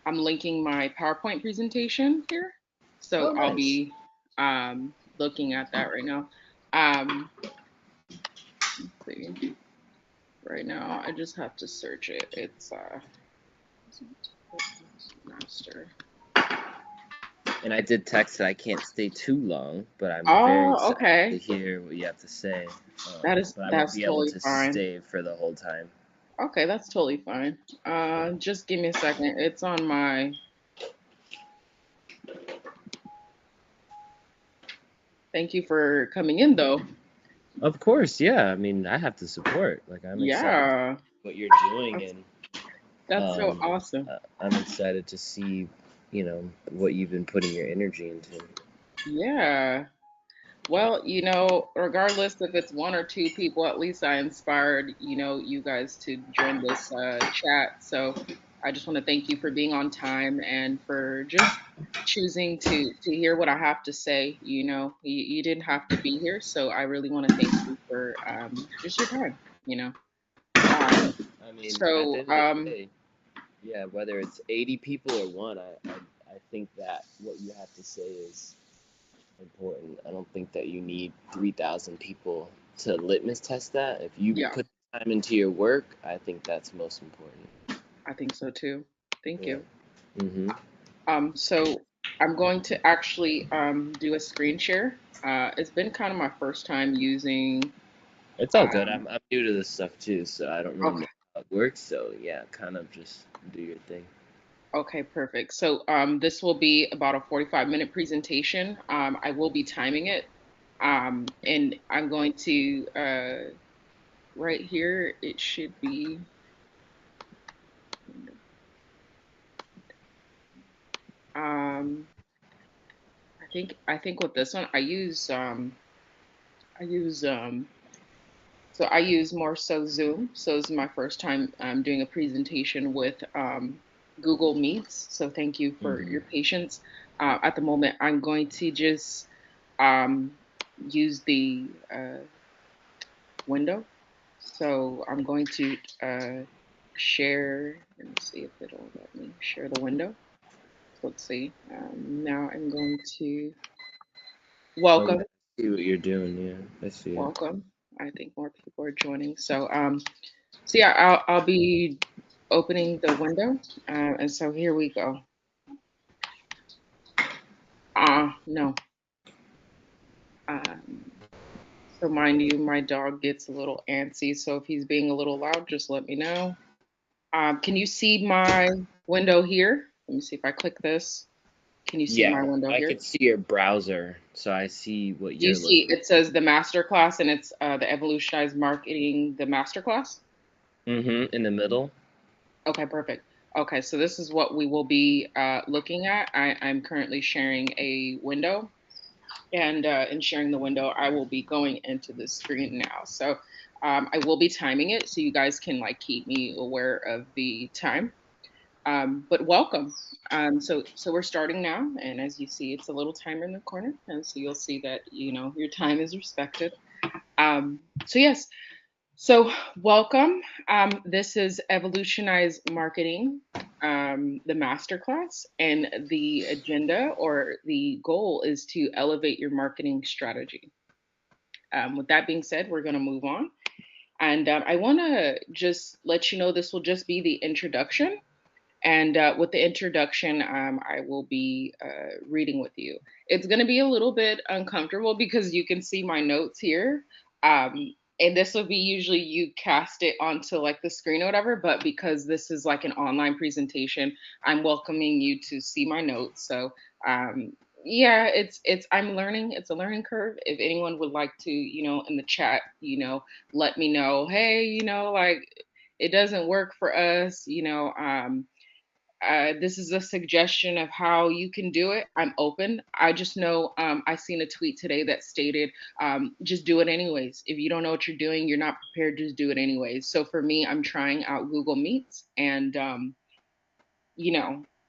I'm linking my PowerPoint presentation here. So Oh, I'll nice. be looking at that right now. Um, let's see. Right now, I just have to search it. It's master. And I did text that I can't stay too long, but I'm very Oh, excited to okay. hear what you have to say. But I won't That's be able totally to fine. stay for the whole time. Okay, that's totally fine. Just give me a second. It's on my. Thank you for coming in, though. Of course, yeah. I mean, I have to support. Like, I'm excited to Yeah, see what you're doing, that's and that's so um, awesome. I'm excited to see, what you've been putting your energy into. Yeah. Well, regardless if it's one or two people, at least I inspired, you guys to join this chat. So I just want to thank you for being on time and for just choosing to hear what I have to say. You didn't have to be here, so I really want to thank you for just your time. You know. Yeah, Um, I mean, at the so end of the day, yeah, whether it's 80 people or one, I think that what you have to say is important. I don't think that you need 3,000 people to litmus test that. If you yeah, put time into your work, I think that's most important. I think so too. Thank Yeah. you. Hmm. So I'm going to actually do a screen share. It's been kind of my first time using. It's all good. Um, I'm new to this stuff too, so I don't really okay, know how it works. So yeah, kind of just do your thing. okay, perfect. So this will be about a 45-minute presentation. I will be timing it, and I'm going to right here. It should be. Um, I think with this one, I use so I use more so Zoom. So this is my first time doing a presentation with Google Meets. So thank you for Hmm. your patience. At the moment, I'm going to just um, use the window. So I'm going to share. Let me see if it'll let me share the window. So let's see. Now I'm going to Oh yeah, welcome, I see what you're doing. Yeah, I see it. welcome. I think more people are joining. So yeah, I'll be opening the window, and so here we go. No. Um, so mind you, my dog gets a little antsy, so if he's being a little loud, just let me know. Can you see my window here? Let me see if I click this. Can you see my Yeah, window I here? could see your browser, so I see what Do you you're see looking. it says the Masterclass and it's the Evaloutionized Marketing, the Masterclass? In the middle. Okay, perfect. Okay, so this is what we will be looking at. I'm currently sharing a window, and in sharing the window, I will be going into the screen now. So I will be timing it, so you guys can like keep me aware of the time. But welcome. So we're starting now, and as you see, it's a little timer in the corner, and so you'll see that your time is respected. So yes, so, welcome. This is Evolutionized Marketing, the masterclass, and the agenda or the goal is to elevate your marketing strategy. With that being said, we're going to move on. And I want to just let you know this will just be the introduction. And with the introduction, I will be reading with you. It's going to be a little bit uncomfortable because you can see my notes here. And this will be usually you cast it onto like the screen or whatever. But because this is like an online presentation, I'm welcoming you to see my notes. So, um, yeah, I'm learning. It's a learning curve. If anyone would like to, in the chat, let me know. Hey, like it doesn't work for us. This is a suggestion of how you can do it. I'm open. I just know I seen a tweet today that stated, just do it anyways. If you don't know what you're doing, you're not prepared, just do it anyways. So for me, I'm trying out Google Meets, and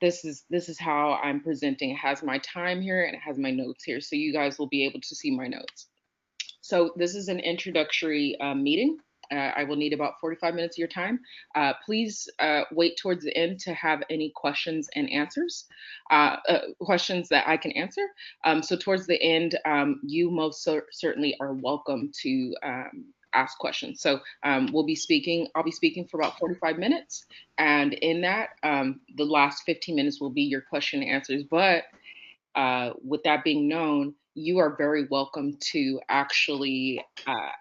this is how I'm presenting. It has my time here and it has my notes here, so you guys will be able to see my notes. So this is an introductory meeting. I will need about 45 minutes of your time. Please wait towards the end to have any questions and answers, questions that I can answer. So, towards the end, you most certainly are welcome to ask questions. So, I'll be speaking for about 45 minutes. And in that, the last 15 minutes will be your question and answers. But with that being known, you are very welcome to actually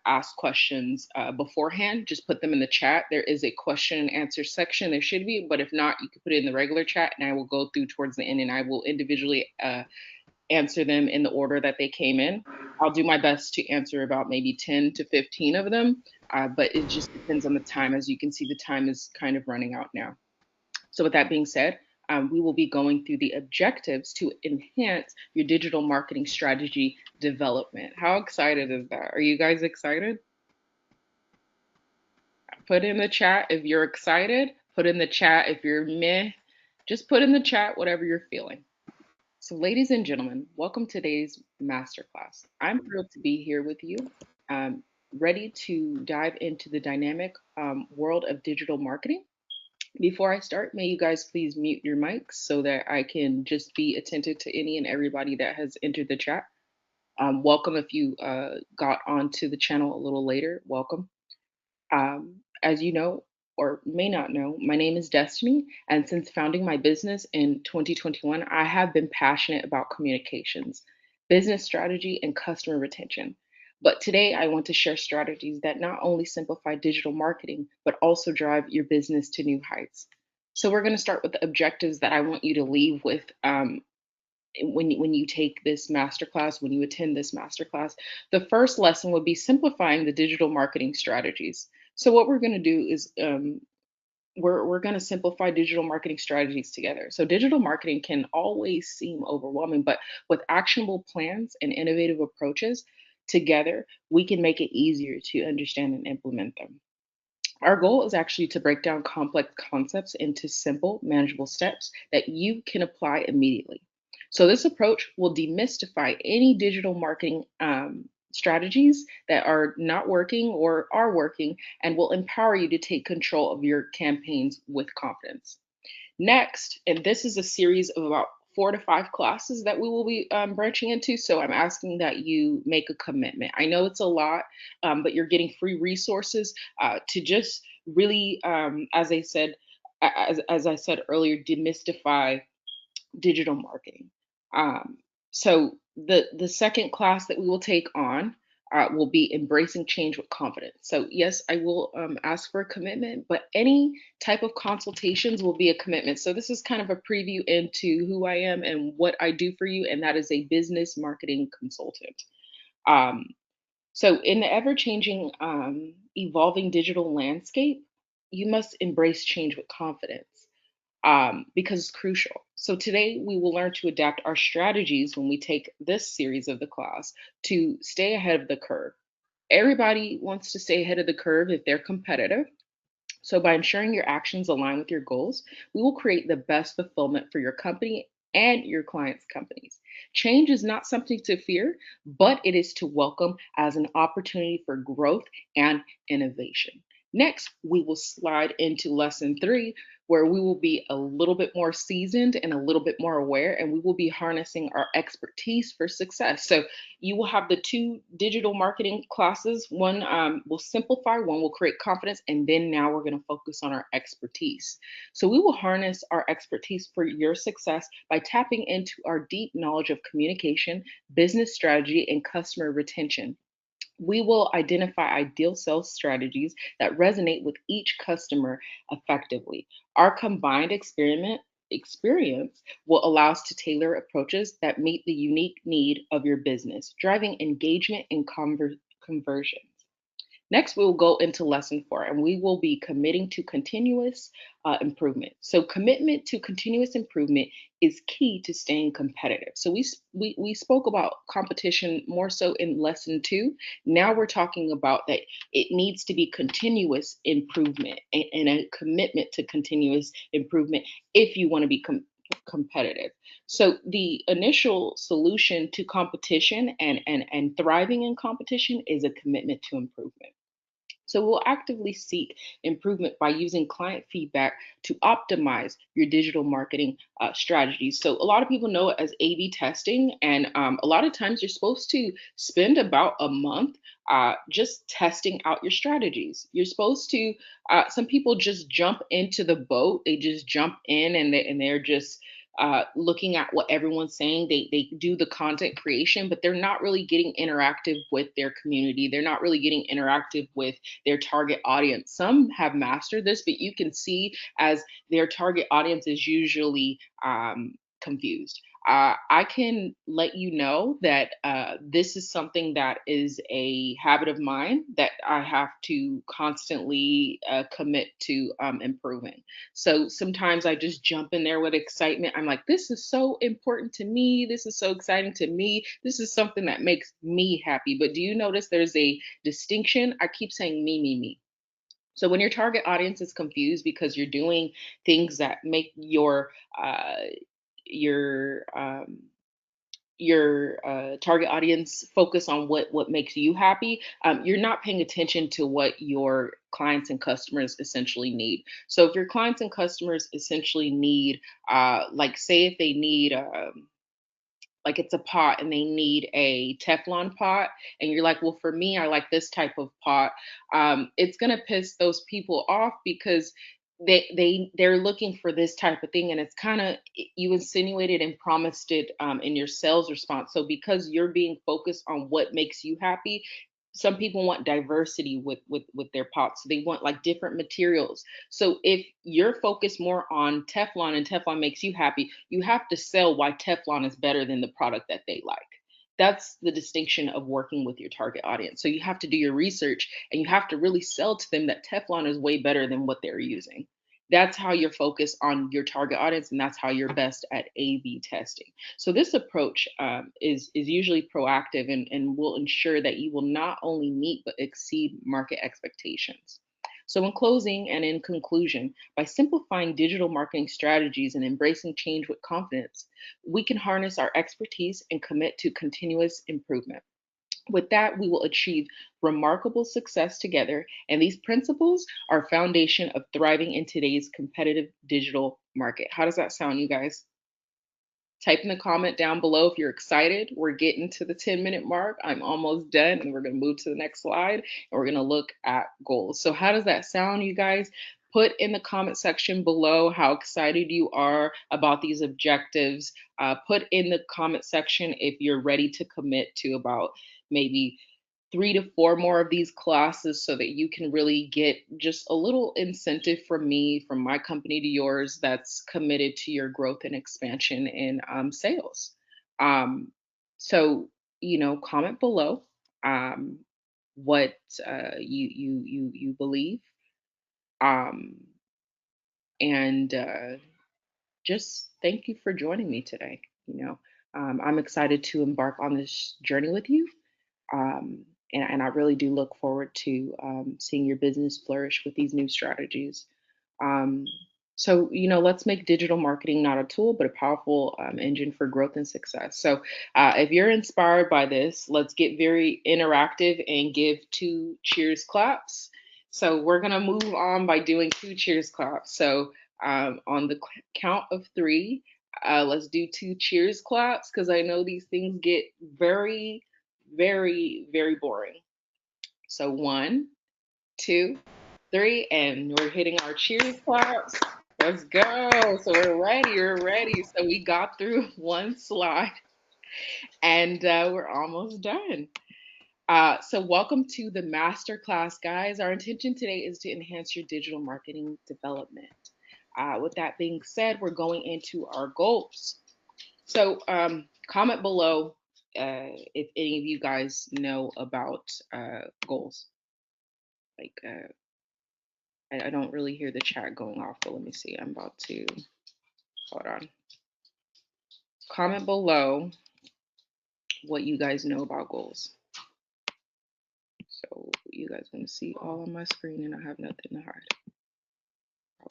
ask questions beforehand. Just put them in the chat. There is a question and answer section. There should be, but if not, you can put it in the regular chat, and I will go through towards the end, and I will individually answer them in the order that they came in. I'll do my best to answer about maybe 10 to 15 of them, but it just depends on the time. As you can see, the time is kind of running out now. So, with that being said, we will be going through the objectives to enhance your digital marketing strategy development. How excited is that? Are you guys excited? Put in the chat if you're excited. Put in the chat if you're meh. Just put in the chat whatever you're feeling. So, ladies and gentlemen, welcome to today's masterclass. I'm thrilled to be here with you, um, ready to dive into the dynamic world of digital marketing. Before I start, may you guys please mute your mics so that I can just be attentive to any and everybody that has entered the chat. Welcome if you got onto the channel a little later. Welcome. As you know, or may not know, my name is Destiny, and since founding my business in 2021, I have been passionate about communications, business strategy, and customer retention. But today, I want to share strategies that not only simplify digital marketing, but also drive your business to new heights. So, we're going to start with the objectives that I want you to leave with when you take this masterclass, when you attend this masterclass. The first lesson would be simplifying the digital marketing strategies. So what we're going to do is we're going to simplify digital marketing strategies together. So digital marketing can always seem overwhelming, but with actionable plans and innovative approaches together, we can make it easier to understand and implement them. Our goal is actually to break down complex concepts into simple, manageable steps that you can apply immediately. So, this approach will demystify any digital marketing strategies that are not working or are working and will empower you to take control of your campaigns with confidence. Next, and this is a series of about 4 to 5 classes that we will be branching into. So I'm asking that you make a commitment. I know it's a lot, but you're getting free resources to just really, as I said earlier, demystify digital marketing. Um, so the second class that we will take on will be embracing change with confidence. So yes, I will ask for a commitment, but any type of consultations will be a commitment. So this is kind of a preview into who I am and what I do for you, and that is a business marketing consultant. Um, so in the ever-changing, evolving digital landscape, you must embrace change with confidence because it's crucial. So today we will learn to adapt our strategies when we take this series of the class to stay ahead of the curve. Everybody wants to stay ahead of the curve if they're competitive. So, by ensuring your actions align with your goals, we will create the best fulfillment for your company and your clients' companies. Change is not something to fear, but it is to welcome as an opportunity for growth and innovation. Next, we will slide into lesson 3, where we will be a little bit more seasoned and a little bit more aware, and we will be harnessing our expertise for success. So, you will have the two digital marketing classes. One will simplify, one will create confidence, and then now we're going to focus on our expertise. So we will harness our expertise for your success by tapping into our deep knowledge of communication, business strategy, and customer retention. We will identify ideal sales strategies that resonate with each customer effectively. Our combined experience will allow us to tailor approaches that meet the unique need of your business, driving engagement and conversion. Next, we will go into lesson 4, and we will be committing to continuous improvement. So, commitment to continuous improvement is key to staying competitive. So, we spoke about competition more so in lesson 2. Now we're talking about that it needs to be continuous improvement and a commitment to continuous improvement if you want to be competitive. So the initial solution to competition and thriving in competition is a commitment to improvement. So we'll actively seek improvement by using client feedback to optimize your digital marketing strategies. So a lot of people know it as A/B testing, and a lot of times you're supposed to spend about a month just testing out your strategies. You're supposed to. Some people just jump into the boat. They just jump in, and they're just looking at what everyone's saying. They do the content creation, but they're not really getting interactive with their community. They're not really getting interactive with their target audience. Some have mastered this, but you can see as their target audience is usually confused. I can let you know that this is something that is a habit of mine that I have to constantly commit to improving. So sometimes I just jump in there with excitement. I'm like, this is so important to me. This is so exciting to me. This is something that makes me happy. But do you notice there's a distinction? I keep saying me, me, me. So when your target audience is confused because you're doing things that make uh, your target audience focus on what makes you happy, you're not paying attention to what your clients and customers essentially need. So if your clients and customers essentially need, like, say if they need like it's a pot and they need a Teflon pot, and you're like, well, for me, I like this type of pot. It's gonna piss those people off because they're looking for this type of thing, and it's kind of, you insinuated and promised it in your sales response. So because you're being focused on what makes you happy, some people want diversity with their pots. So they want like different materials. So if you're focused more on Teflon and Teflon makes you happy, you have to sell why Teflon is better than the product that they like. That's the distinction of working with your target audience. So you have to do your research and you have to really sell to them that Teflon is way better than what they're using. That's how you're focused on your target audience, and that's how you're best at A/B testing. So this approach is usually proactive and will ensure that you will not only meet but exceed market expectations. So, in closing and in conclusion, by simplifying digital marketing strategies and embracing change with confidence, we can harness our expertise and commit to continuous improvement. With that, we will achieve remarkable success together, and these principles are foundation of thriving in today's competitive digital market. How does that sound, you guys? Type in the comment down below if you're excited. We're getting to the 10-minute mark. I'm almost done, and we're going to move to the next slide, and we're going to look at goals. So, how does that sound, you guys? Put in the comment section below how excited you are about these objectives. Put in the comment section if you're ready to commit to about maybe 3 to 4 more of these classes so that you can really get just a little incentive from me, from my company to yours, that's committed to your growth and expansion in sales. Um, so, comment below um, what you believe, um, and just thank you for joining me today. I'm excited to embark on this journey with you. Um, and I really do look forward to seeing your business flourish with these new strategies. Um, so, let's make digital marketing not a tool, but a powerful engine for growth and success. So, if you're inspired by this, let's get very interactive and give 2 cheers claps. So, we're going to move on by doing 2 cheers claps. So, on the count of 3, let's do 2 cheers claps because I know these things get very, very, very boring. So 1, 2, 3, and we're hitting our cheers claps. Let's go. So we're ready. We're ready. So we got through one slide, and we're almost done. So welcome to the Masterclass, guys. Our intention today is to enhance your digital marketing development. With that being said, we're going into our goals. So comment below if any of you guys know about goals. Like, I don't really hear the chat going off, but let me see. I'm about to, hold on. Comment below what you guys know about goals. So you guys want to see all on my screen and I have nothing to hide.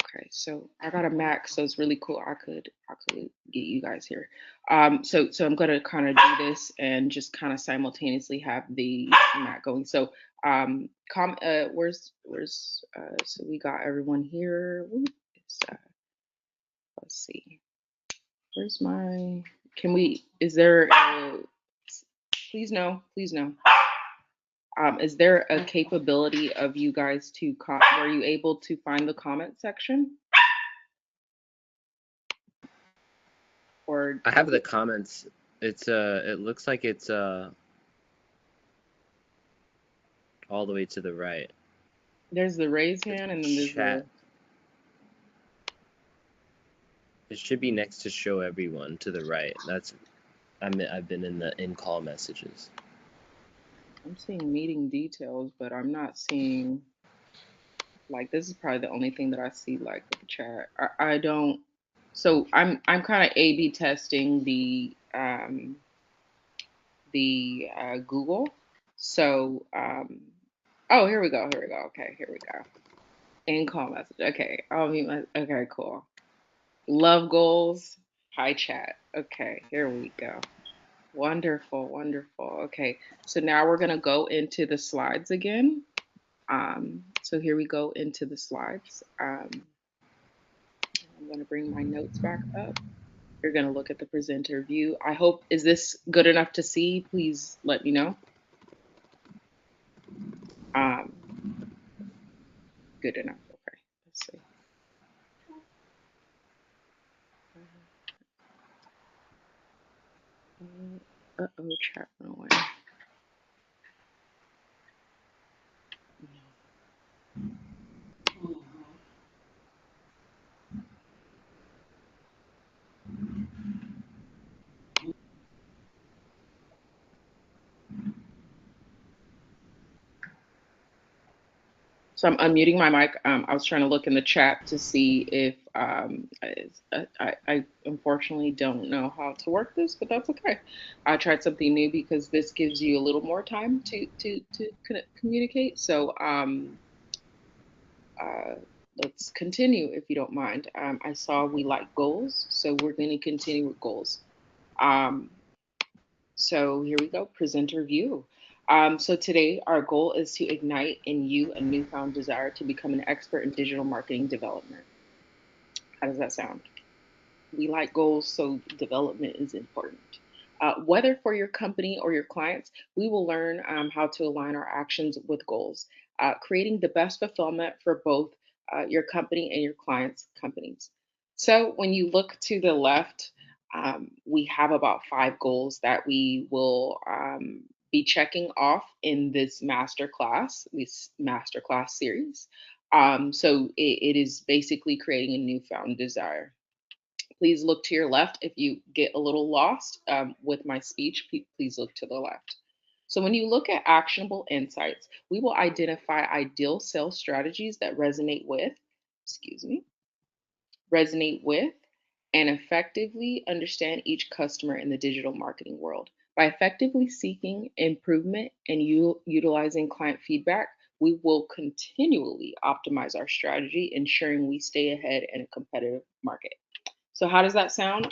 Okay, so I got a Mac, so it's really cool. I could get you guys here. So I'm gonna kind of do this and just kind of simultaneously have the Mac going. So so we got everyone here. Let's see. Where's my? Can we? Is there? Please no. Please no. Is there a capability of you guys to were you able to find the comment section, or I have the comments. It's it looks like it's all the way to the right. there's the raise The hand and then there's chat. the It should be next to show everyone to the right. I've been in the in-call messages. I'm seeing meeting details, but I'm not seeing like this is probably the only thing that I see like with the chat. I don't so I'm kind of A/B testing the Google. So oh here we go, here we go. Okay, here we go. In call message. Okay. Okay, cool. Love goals. Hi chat. Okay, here we go. Wonderful, wonderful. Okay, so now we're gonna go into the slides again. So here we go into the slides. I'm gonna bring my notes back up. You're gonna look at the presenter view. I hope, is this good enough to see? Please let me know. Um, Good enough. Okay, let's see. Uh-oh, chat went away. So I'm unmuting my mic. I was trying to look in the chat to see if I unfortunately don't know how to work this, but that's okay. I tried something new because this gives you a little more time to communicate. So uh, let's continue if you don't mind. I saw we like goals, so we're going to continue with goals. Um, so here we go, presenter view. So today our goal is to ignite in you a newfound desire to become an expert in digital marketing development. How does that sound? We like goals, so development is important. Whether for your company or your clients, we will learn how to align our actions with goals, creating the best fulfillment for both your company and your clients' companies. So when you look to the left, we have about 5 goals that we will be checking off in this masterclass series. So it is basically creating a newfound desire. Please look to your left. If you get a little lost with my speech, please look to the left. So, when you look at actionable insights, we will identify ideal sales strategies that excuse me, resonate with, and effectively understand each customer in the digital marketing world. By effectively seeking improvement and utilizing client feedback, we will continually optimize our strategy, ensuring we stay ahead in a competitive market. So how does that sound?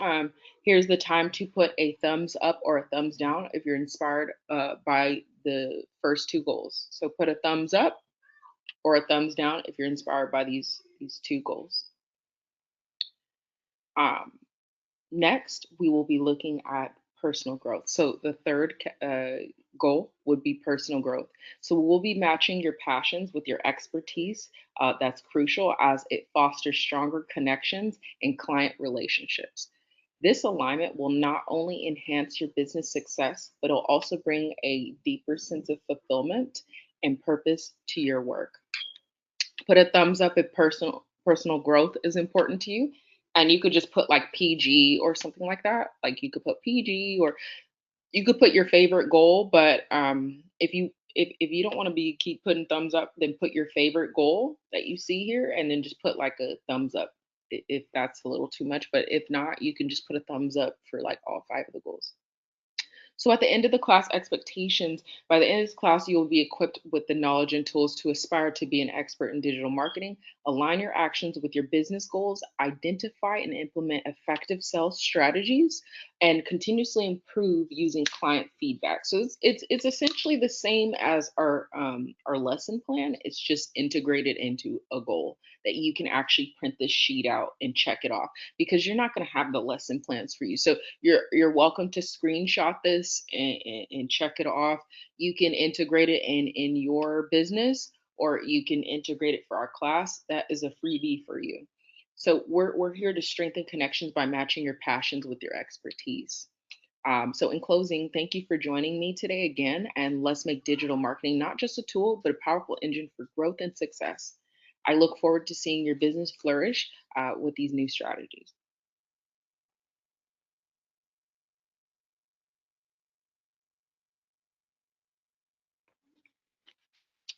Here's the time to put a thumbs up or a thumbs down if you're inspired by the first 2 goals. So put a thumbs up or a thumbs down if you're inspired by these 2 goals. Um, Next, we will be looking at personal growth. So the third goal would be personal growth. So we'll be matching your passions with your expertise. That's crucial as it fosters stronger connections and client relationships. This alignment will not only enhance your business success, but it'll also bring a deeper sense of fulfillment and purpose to your work. Put a thumbs up if personal growth is important to you. And you could just put like PG or something like that. Like you could put PG or you could put your favorite goal, but if you don't want to be keep putting thumbs up, then put your favorite goal that you see here and then just put like a thumbs up if that's a little too much. But if not, you can just put a thumbs up for like all 5 of the goals. So at the end of the class expectations, by the end of this class, you will be equipped with the knowledge and tools to aspire to be an expert in digital marketing, Align your actions with your business goals, identify and implement effective sales strategies, and continuously improve using client feedback. So it's essentially the same as our lesson plan. It's just integrated into a goal that you can actually print this sheet out and check it off, because you're not going to have the lesson plans for you. So you're welcome to screenshot this and check it off. You can integrate it in your business, or you can integrate it for our class. That is a freebie for you. So we're here to strengthen connections by matching your passions with your expertise. So, in closing, thank you for joining me today again. And let's make digital marketing not just a tool, but a powerful engine for growth and success. I look forward to seeing your business flourish with these new strategies.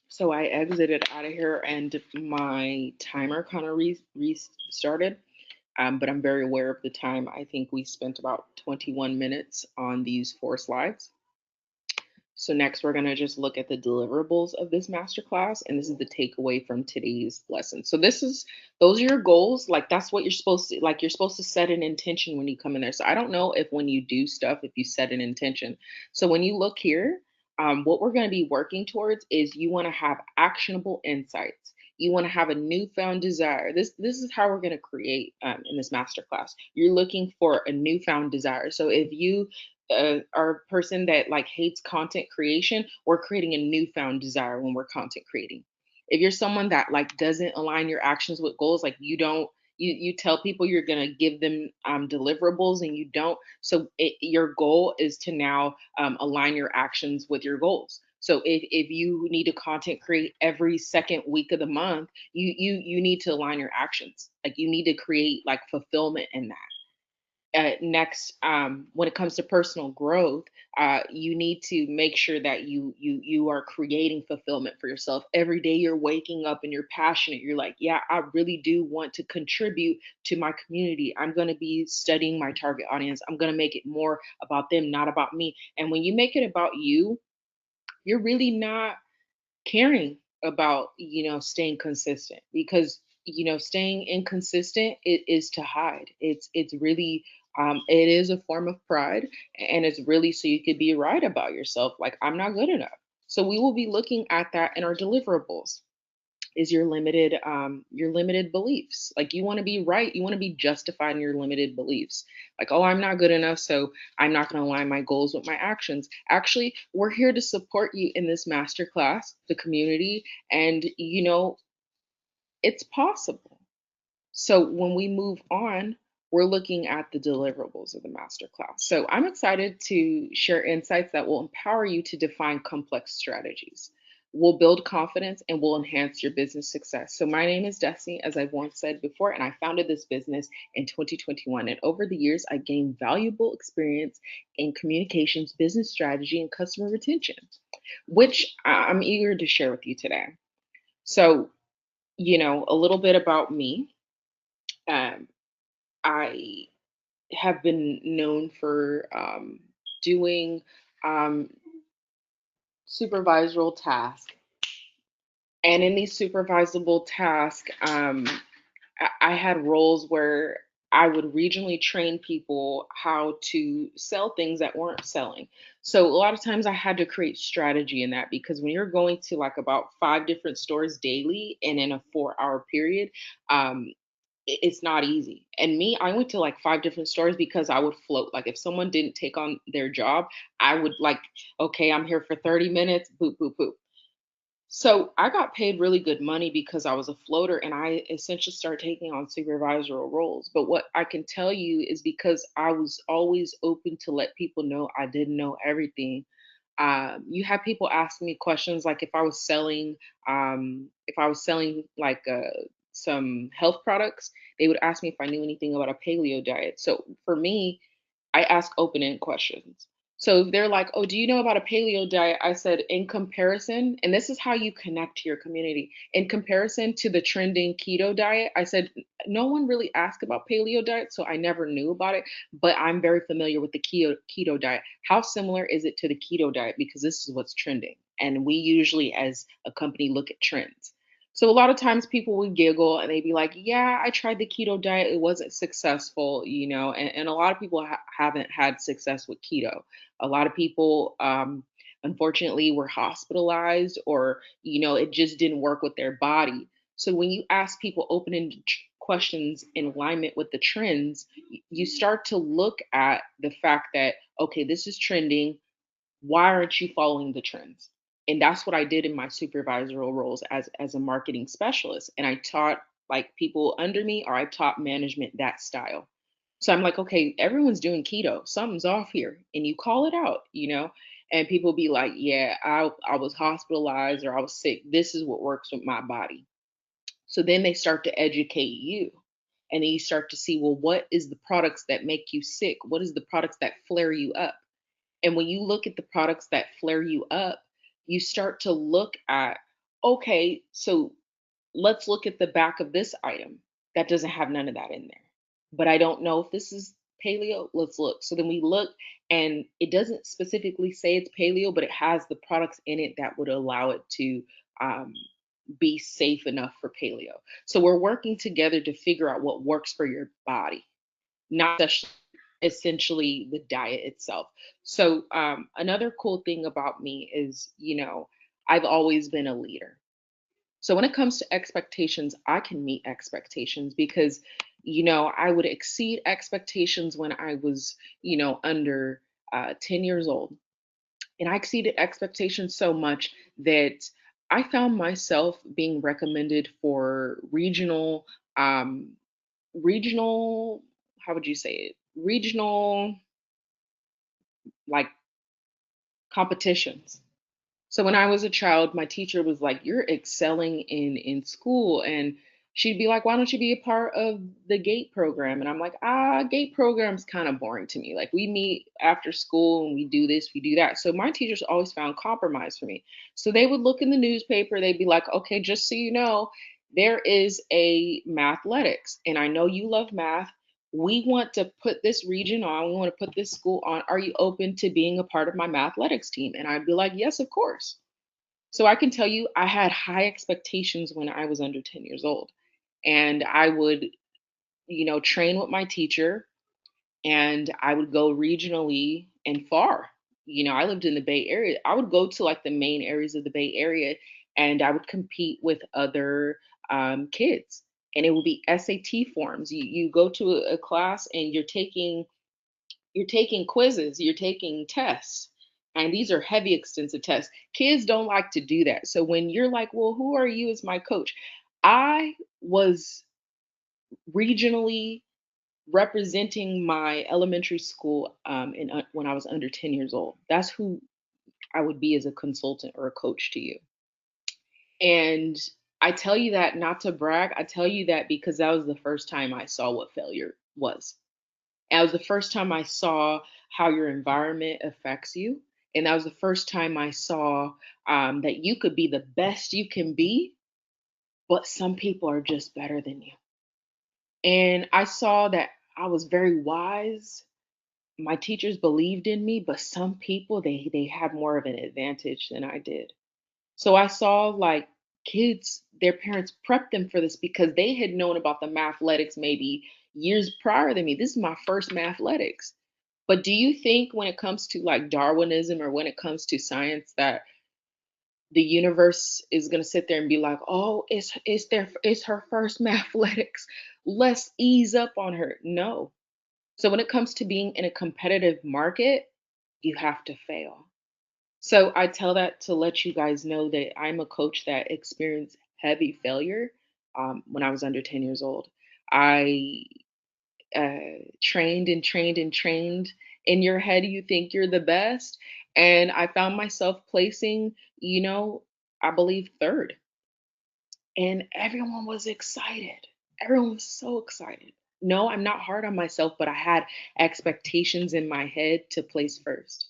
So, I exited out of here and my timer kind of restarted. But I'm very aware of the time. I think we spent about 21 minutes on these four slides. So next, we're going to just look at the deliverables of this masterclass, and this is the takeaway from today's lesson. So those are your goals. Like that's what you're supposed to like. You're supposed to set an intention when you come in there. So I don't know if when you do stuff, if you set an intention. So when you look here, what we're going to be working towards is you want to have actionable insights. You want to have a newfound desire. This is how we're going to create in this masterclass. You're looking for a newfound desire. So if you are a person that like hates content creation, we're creating a newfound desire when we're content creating. If you're someone that like doesn't align your actions with goals, like you don't, you tell people you're gonna give them deliverables and you don't. So your goal is to now align your actions with your goals. So if you need to content create every second week of the month, you need to align your actions. Like you need to create like fulfillment in that. Next, when it comes to personal growth, you need to make sure that you are creating fulfillment for yourself every day. You're waking up and you're passionate. You're like, yeah, I really do want to contribute to my community. I'm going to be studying my target audience. I'm going to make it more about them, not about me. And when you make it about you, you're really not caring about staying consistent, because staying inconsistent is to hide. It's really it is a form of pride, and it's really so you could be right about yourself, like I'm not good enough. So we will be looking at that in our deliverables. Is your limited beliefs. Like you want to be right, you want to be justified in your limited beliefs. Like, oh, I'm not good enough, so I'm not going to align my goals with my actions. Actually, we're here to support you in this masterclass, the community, and it's possible. So when we move on, we're looking at the deliverables of the masterclass. So I'm excited to share insights that will empower you to define complex strategies. Will build confidence and will enhance your business success. So my name is Destiny, as I've once said before, and I founded this business in 2021. And over the years, I gained valuable experience in communications, business strategy, and customer retention, which I'm eager to share with you today. So, a little bit about me. Um, I have been known for doing um, supervisorial tasks. And in these supervisable tasks, I had roles where I would regionally train people how to sell things that weren't selling. So a lot of times I had to create strategy in that, because when you're going to like about five different stores daily and in a 4 hour period, um, it's not easy. And me, I went to like five different stores because I would float. Like if someone didn't take on their job, I would like, okay, I'm here for 30 minutes, boop, boop, boop. So I got paid really good money because I was a floater, and I essentially started taking on supervisorial roles. But what I can tell you is because I was always open to let people know I didn't know everything. You have people ask me questions like if I was selling like some health products, they would ask me if I knew anything about a paleo diet. So for me, I ask open-ended questions. So if they're like, "Oh, do you know about a paleo diet?" I said, in comparison, and this is how you connect to your community. In comparison to the trending keto diet, I said, no one really asked about paleo diet, so I never knew about it, but I'm very familiar with the keto diet. How similar is it to the keto diet? Because this is what's trending. And we usually, as a company, look at trends. So a lot of times people would giggle and they'd be like, "Yeah, I tried the keto diet. It wasn't successful, you know." And a lot of people haven't had success with keto. A lot of people, unfortunately, were hospitalized, or it just didn't work with their body. So when you ask people open-ended questions in alignment with the trends, you start to look at the fact that, okay, this is trending. Why aren't you following the trends? And that's what I did in my supervisory roles as a marketing specialist. And I taught like people under me, or I taught management that style. So I'm like, okay, everyone's doing keto. Something's off here. And you call it out. And people be like, yeah, I was hospitalized or I was sick. This is what works with my body. So then they start to educate you. And then you start to see, well, what is the products that make you sick? What is the products that flare you up? And when you look at the products that flare you up, you start to look at, okay, so let's look at the back of this item that doesn't have none of that in there. But I don't know if this is paleo. Let's look. So then we look, and it doesn't specifically say it's paleo, but it has the products in it that would allow it to um, be safe enough for paleo. So we're working together to figure out what works for your body, not essentially the diet itself. So another cool thing about me is, I've always been a leader. So when it comes to expectations, I can meet expectations because, I would exceed expectations when I was, under 10 years old. And I exceeded expectations so much that I found myself being recommended for um, regional, how would you say it? Regional, like, competitions. So when I was a child, my teacher was like, "You're excelling in school," and she'd be like, "Why don't you be a part of the GATE program?" And I'm like, GATE program's kind of boring to me. Like, we meet after school and we do this, we do that." So my teachers always found compromise for me. So they would look in the newspaper, they'd be like, "Okay, just so you know, there is a mathletics, and I know you love math. We want to put this region on, we want to put this school on. Are you open to being a part of my mathletics team?" And I'd be like, "Yes, of course." So I can tell you, I had high expectations when I was under 10 years old. And I would, train with my teacher, and I would go regionally and far. I lived in the Bay Area. I would go to like the main areas of the Bay Area, and I would compete with other kids. And it would be SAT forms. You go to a class and you're taking quizzes, you're taking tests, and these are heavy, extensive tests. Kids don't like to do that. So when you're like, well, who are you as my coach? I was regionally representing my elementary school when I was under 10 years old. That's who I would be as a consultant or a coach to you. And I tell you that not to brag. I tell you that because that was the first time I saw what failure was. That was the first time I saw how your environment affects you. And that was the first time I saw that you could be the best you can be, but some people are just better than you. And I saw that I was very wise. My teachers believed in me, but some people they had more of an advantage than I did. So I saw like kids, their parents prepped them for this because they had known about the mathletics maybe years prior than me. This is my first mathletics. But do you think when it comes to like Darwinism, or when it comes to science, that the universe is going to sit there and be like, "Oh, it's her first mathletics. Let's ease up on her." No. So when it comes to being in a competitive market, you have to fail. So I tell that to let you guys know that I'm a coach that experienced heavy failure when I was under 10 years old. I trained and trained and trained. In your head, you think you're the best. And I found myself placing, I believe third. And everyone was excited. Everyone was so excited. No, I'm not hard on myself, but I had expectations in my head to place first.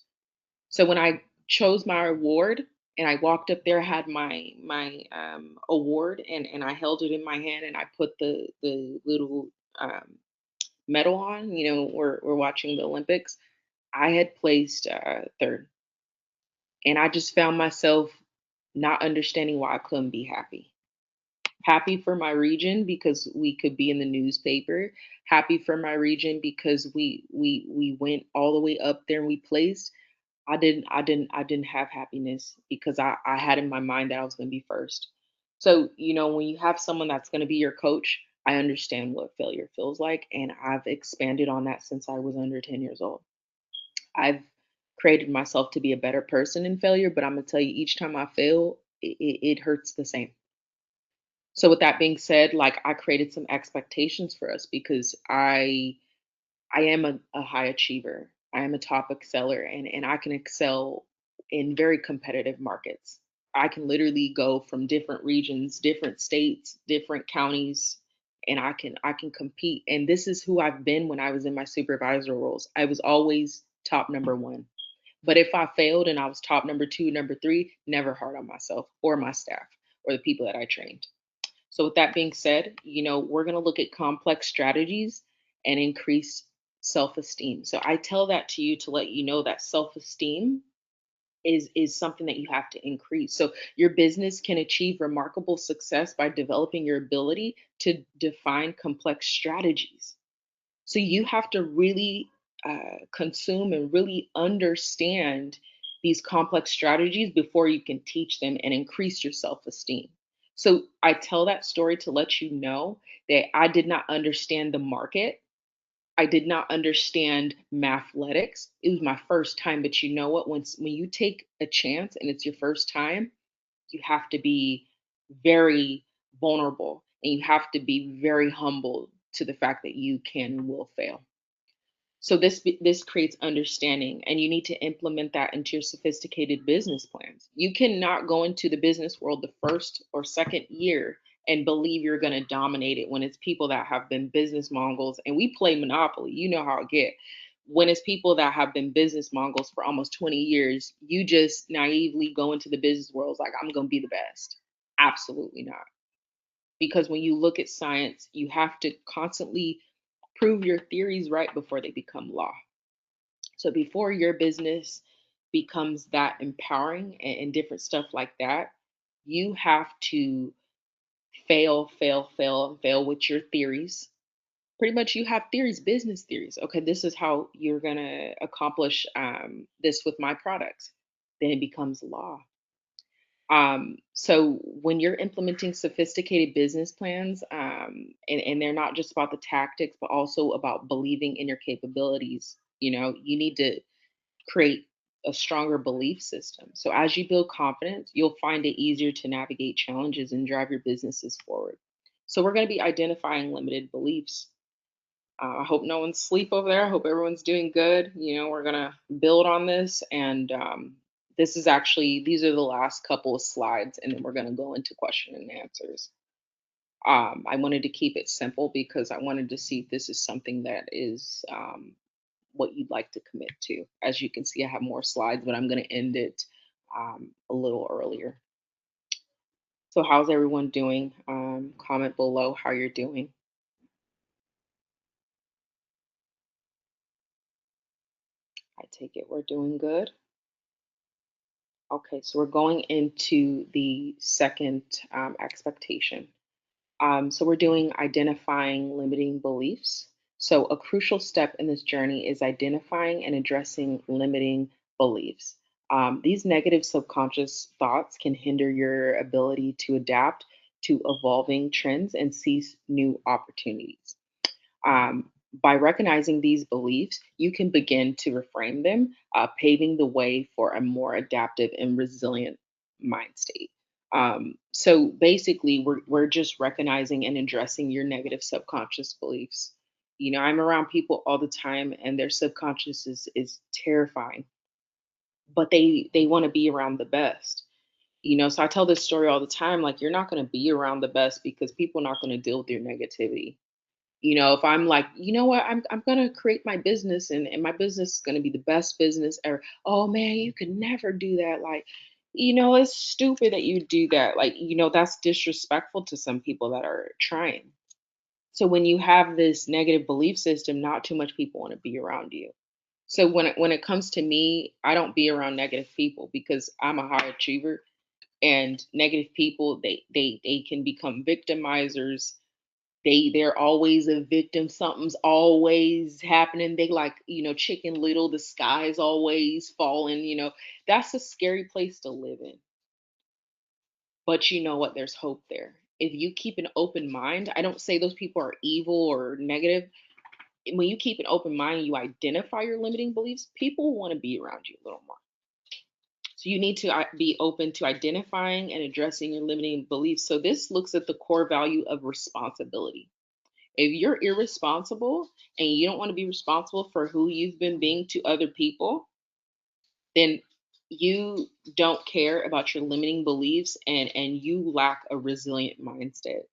So when I chose my award and I walked up there, I had my award, and I held it in my hand, and I put the little um, medal on. We're watching the Olympics. I had placed third, and I just found myself not understanding why I couldn't be happy. Happy for my region because we could be in the newspaper. Happy for my region because we went all the way up there and we placed. I didn't have happiness because I had in my mind that I was going to be first. So, when you have someone that's going to be your coach, I understand what failure feels like, and I've expanded on that since I was under 10 years old. I've created myself to be a better person in failure, but I'm going to tell you, each time I fail, it hurts the same. So with that being said, like, I created some expectations for us because I am a high achiever. I am a top exceller, and I can excel in very competitive markets. I can literally go from different regions, different states, different counties, and I can compete. And this is who I've been when I was in my supervisor roles. I was always top number 1. But if I failed and I was top number 2, number 3, never hard on myself or my staff or the people that I trained. So, with that being said, we're going to look at complex strategies and increase self esteem. So, I tell that to you to let you know that self esteem is something that you have to increase. So, your business can achieve remarkable success by developing your ability to define complex strategies. So you have to really consume and really understand these complex strategies before you can teach them and increase your self esteem. So I tell that story to let you know that I did not understand the market. I did not understand mathletics. It was my first time, but you know what? When you take a chance and it's your first time, you have to be very vulnerable and you have to be very humble to the fact that you can and will fail. So this creates understanding, and you need to implement that into your sophisticated business plans. You cannot go into the business world the first or second year and believe you're going to dominate it when it's people that have been business mongols, and we play monopoly. You know how it get. When it's people that have been business mongols for almost 20 years, you just naively go into the business world like, I'm going to be the best. Absolutely not. Because when you look at science, you have to constantly prove your theories right before they become law. So before your business becomes that empowering and different stuff like that, you have to fail, fail, fail, and fail with your theories. Pretty much, you have theories, business theories. Okay, this is how you're going to accomplish this with my products. Then it becomes law. So when you're implementing sophisticated business plans, and they're not just about the tactics, but also about believing in your capabilities, you need to create a stronger belief system. So as you build confidence, you'll find it easier to navigate challenges and drive your businesses forward. So we're going to be identifying limited beliefs. I hope no one's asleep over there. I hope everyone's doing good. We're gonna build on this, and these are the last couple of slides, and then we're gonna go into question and answers. I wanted to keep it simple because I wanted to see if this is something that is what you'd like to commit to. As you can see, I have more slides, but I'm gonna end it a little earlier. So, how's everyone doing? Comment below how you're doing. I take it we're doing good. Okay, so we're going into the second expectation. So we're doing identifying limiting beliefs. So a crucial step in this journey is identifying and addressing limiting beliefs. These negative subconscious thoughts can hinder your ability to adapt to evolving trends and seize new opportunities. By recognizing these beliefs, you can begin to reframe them, paving the way for a more adaptive and resilient mind state. So basically, we're just recognizing and addressing your negative subconscious beliefs. I'm around people all the time, and their subconscious is terrifying, but they want to be around the best. So I tell this story all the time. Like, you're not going to be around the best because people are not going to deal with your negativity. If I'm like, what, I'm gonna create my business, and my business is gonna be the best business ever. Oh man, you could never do that. Like, it's stupid that you do that. Like, that's disrespectful to some people that are trying. So when you have this negative belief system, not too much people want to be around you. So when it comes to me, I don't be around negative people because I'm a high achiever, And negative people, they can become victimizers. They're always a victim. Something's always happening. They like, Chicken Little, the sky's always falling. That's a scary place to live in. But you know what? There's hope there. If you keep an open mind, I don't say those people are evil or negative. When you keep an open mind and you identify your limiting beliefs, people want to be around you a little more. So you need to be open to identifying and addressing your limiting beliefs. So this looks at the core value of responsibility. If you're irresponsible and you don't want to be responsible for who you've been being to other people, then you don't care about your limiting beliefs, and you lack a resilient mindset,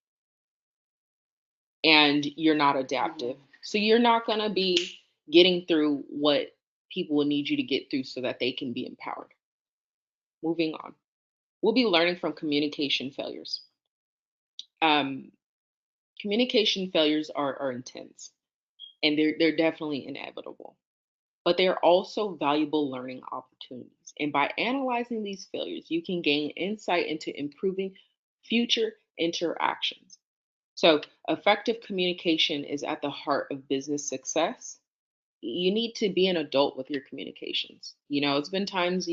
and you're not adaptive. So you're not going to be getting through what people will need you to get through so that they can be empowered. Moving on. We'll be learning from communication failures. Um, Communication failures are intense, and they're definitely inevitable, but they're also valuable learning opportunities. And by analyzing these failures, you can gain insight into improving future interactions. So, effective communication is at the heart of business success. You need to be an adult with your communications. It's been times,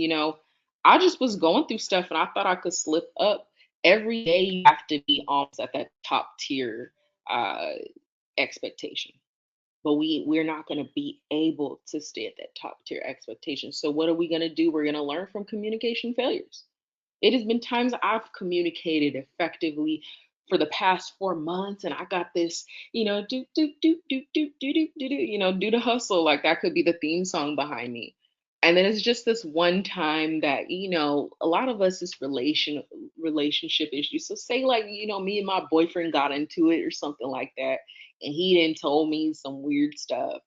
I just was going through stuff and I thought I could slip up. Every day, you have to be almost at that top tier uh, expectation. But we're not going to be able to stay at that top tier expectation. So what are we going to do? We're going to learn from communication failures. It has been times I've communicated effectively for the past 4 months, and I got this, do the hustle. Like that could be the theme song behind me. And then it's just this one time that, a lot of us is relationship issues. So say like, me and my boyfriend got into it or something like that, and he didn't told me some weird stuff.